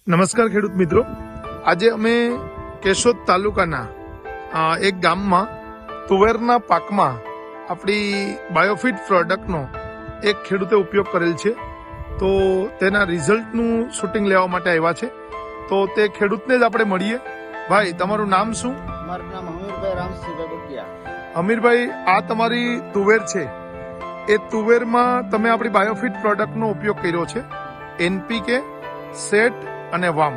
નમસ્કાર ખેડૂત મિત્રો, આજે અમે કેશોદ તાલુકાના એક ગામમાં તુવેરના પાકમાં આપણી બાયોફિટ પ્રોડક્ટનો એક ખેડૂતે ઉપયોગ કરેલ છે. તો તેના રિઝલ્ટનું શૂટિંગ લેવા માટે આવ્યા છે. તો તે ખેડૂતને જ આપણે મળીએ. ભાઈ, તમારું નામ શું? મારું નામ અમીરભાઈ રામસિંહભાઈ બગિયા. અમીરભાઈ, આ તમારી તુવેર છે. એ તુવેરમાં તમે આપણી બાયોફિટ પ્રોડક્ટનો ઉપયોગ કર્યો છે, NPK, સેટ અને વામ.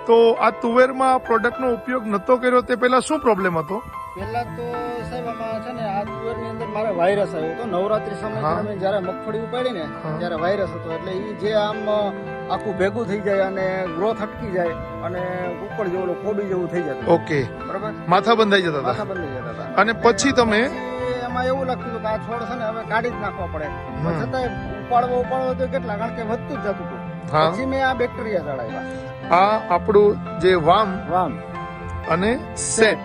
તો આ તુવેરમાં પ્રોડક્ટનો ઉપયોગ નતો કર્યો તે પહેલા શું પ્રોબ્લેમ હતો? પહેલા તો સાહેબ આમાં છે ને આ તુવેરની અંદર મારે વાયરસ આવ્યો હતો. નવરાત્રી સમય અમે જયારે મગફળી ઉપાડી ને ત્યારે વાયરસ હતો. એટલે એ જે આમ આખું ભેગું થઈ જાય અને ગ્રોથ અટકી જાય અને ઉપર જેવું કોબી જેવું થઈ જતું. ઓકે, બરાબર. માથા બંધાઈ જતા હતા. માથા બંધાઈ જતા હતા. અને પછી તમે એમાં એવું લાગતું હતું કે આ છોડ છે ને હવે કાઢી જ નાખવા પડે. છતાંય ઉપાડવો તો કેટલા, કારણ કે વધતું જ જતું હતું. પછી મેં આ બેક્ટેરિયા ચડાવ્યા. આ આપણું જે વામ અને સેટ,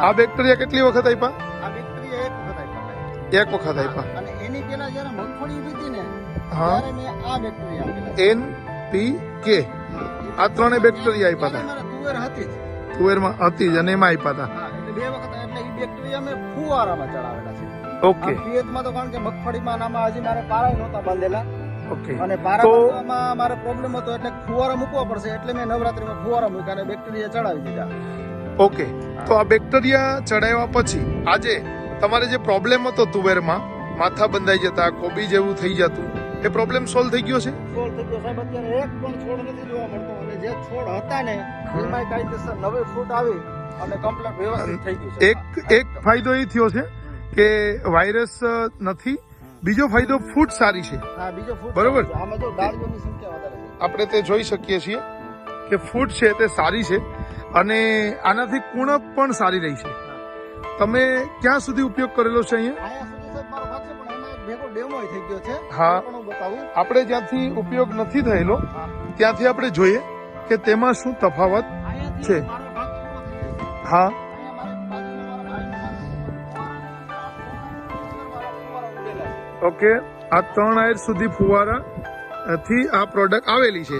આ બેક્ટેરિયા કેટલી વખત આપ્યા? આ બેક્ટેરિયા એક વખત આપ્યા. એક વખત આપ્યા. અને એની પેલા જયારે મગફળી ઉભી હતી ને ત્યારે મેં આ બેક્ટેરિયા આપેલા. NPK, આ ત્રણે બેક્ટેરિયા આપ્યા હતા. મારે તુવેર હતી જ. તુવેરમાં હતી જ અને એમાં આપ્યા હતા. હા, એટલે બે વખત. એટલે એ બેક્ટેરિયા મેં ફુવારામાં ચડાવેલા છે. ઓકે. પિયતમાં તો કારણ કે મગફળીમાં આમાં હજી મારે પારા નહોતા બાંધેલા. ઓકે. અને પારામાં મારે પ્રોબ્લેમ હતો એટલે ફુવારા મૂકવા પડશે. એટલે મેં નવરાત્રીમાં ફુવારા મૂક્યા અને બેક્ટેરિયા ચડાવી દીધા. ઓકે. તો આ બેક્ટેરિયા ચડાવ્યા પછી આજે તમારે જે પ્રોબ્લેમ હતો તુવેરમાં, માથા બંધાઈ જતા, કોબી જેવું થઈ જતું, એ પ્રોબ્લેમ સોલ્વ થઈ ગયો છે? સોલ્વ થઈ ગયો સાહેબ. અત્યારે એક પણ છોડ નથી જોવા મળતો. અને જે છોડ હતા ને એમાં કાયદેસર નવી ફ્રૂટ આવી અને કમ્પ્લીટ વ્યવસ્થિત થઈ ગયું છે. એક ફાયદો એ થયો છે કે વાયરસ નથી. બીજો ફાયદો ફૂટ સારી છે. હા, બીજો ફૂટ બરોબર. આમાં જો ડાળીઓની સંખ્યા વધારે છે. આપણે તે જોઈ શકીએ છીએ કે ફૂટ છે તે સારી છે અને આનાથી કુણપ પણ સારી રહી છે. તમે ક્યાં સુધી ઉપયોગ કરેલો છે અહીંયા? આયા સુધી સાહેબ મારો ભાગ છે, પણ એમાં એક ભેગો ડેમો થઈ ગયો છે. હા. પણ હું બતાવું. આપણે જ્યાંથી ઉપયોગ નથી થયેલો ત્યાંથી આપણે જોઈએ કે તેમાં શું તફાવત આયાથી છે. મારો ભાગ પૂરો થઈ ગયો છે. હા. અહીંયા મારે બાજુમાં મારા ફુવારા ઉડેલા છે. ઓકે. આ 3 આયર સુધી ફુવારા થી આ પ્રોડક્ટ આવેલી છે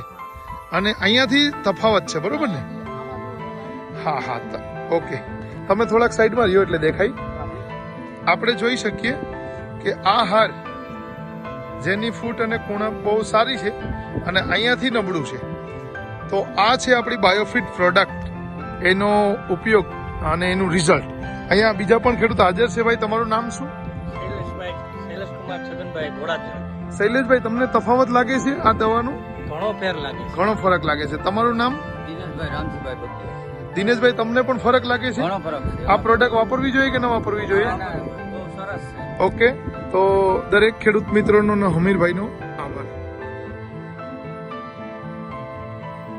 અને અહીંયાથી તફાવત છે, બરોબર ને? હા હા. ઓકે, તમે થોડાક સાઈડમાં રહ્યો એટલે દેખાય. આપણે જોઈ શકીએ કે આ હાર જેની ફૂટ અને કુણપ બહુ સારી છે અને અહીંયાથી નબળું છે. તો આ છે આપણી બાયોફિટ પ્રોડક્ટ, એનો ઉપયોગ અને એનું રિઝલ્ટ. અહીંયા બીજા પણ ખેડૂત હાજર છે. ભાઈ, તમારું નામ શું? શૈલેષભાઈ, તમને તફાવત લાગે છે આ દવાનું? ઘણો ફેર લાગે છે. ઘણો ફરક લાગે છે. તમારું નામ? દિનેશભાઈ રામસિંહભાઈ બગિયા. દિનેશભાઈ, તમને પણ ફરક લાગે છે? ઘણો ફરક છે. આ પ્રોડક્ટ વાપરવી જોઈએ કે ન વાપરવી જોઈએ? બહુ સરસ છે. ઓકે. તો દરેક ખેડૂત મિત્રોનો અને હમીરભાઈનો